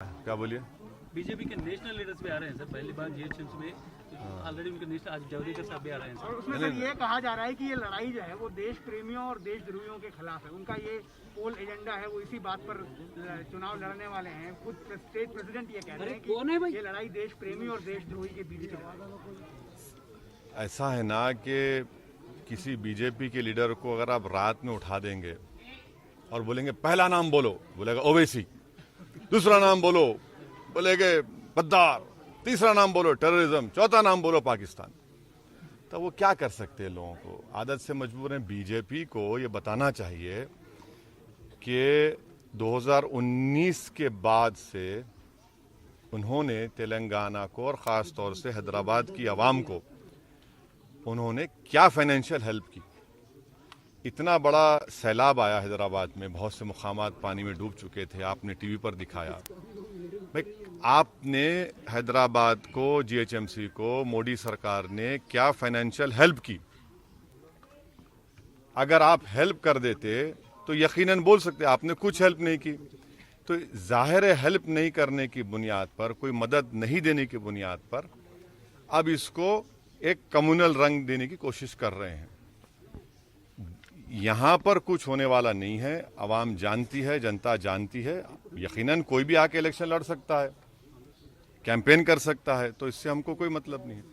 क्या बोलिए? बीजेपी के नेशनल लीडर्स भी आ रहे हैं सर, पहली बार जीएचएमसी में ऑलरेडी उनके नेशनल, आज जावड़ेकर साहब भी आ रहे हैं और सर। उसमें सर ये कहा जा रहा है कि ये लड़ाई जो है वो देश प्रेमियों और देशद्रोहियों के खिलाफ है। उनका ये पोल एजेंडा है, वो इसी बात पर चुनाव लड़ने वाले हैं। खुद स्टेट प्रेसिडेंट ये कह रहे हैं कि ये लड़ाई देश प्रेमी और देशद्रोही के बीच की लड़ाई है। ऐसा है ना कि किसी बीजेपी के लीडर को अगर आप रात में उठा देंगे और बोलेंगे पहला नाम बोलो, बोलेगा ओवैसी, दूसरा नाम बोलो, बोलेंगे गद्दार, तीसरा नाम बोलो टेररिज्म, चौथा नाम बोलो पाकिस्तान, तो वो क्या कर सकते हैं? लोगों को आदत से मजबूर है। बीजेपी को ये बताना चाहिए कि 2019 के बाद से उन्होंने तेलंगाना को और ख़ास तौर से हैदराबाद की आवाम को उन्होंने क्या फाइनेंशियल हेल्प की। इतना बड़ा सैलाब आया हैदराबाद में, बहुत से मुकामात पानी में डूब चुके थे, आपने टीवी पर दिखाया। भाई, आपने हैदराबाद को, जीएचएमसी को मोदी सरकार ने क्या फाइनेंशियल हेल्प की? अगर आप हेल्प कर देते तो यकीनन बोल सकते आपने कुछ हेल्प नहीं की। तो जाहिर है हेल्प नहीं करने की बुनियाद पर, कोई मदद नहीं देने की बुनियाद पर अब इसको एक कम्युनल रंग देने की कोशिश कर रहे हैं। यहां पर कुछ होने वाला नहीं है। आवाम जानती है, जनता जानती है। यकीनन कोई भी आके इलेक्शन लड़ सकता है, कैंपेन कर सकता है, तो इससे हमको कोई मतलब नहीं है।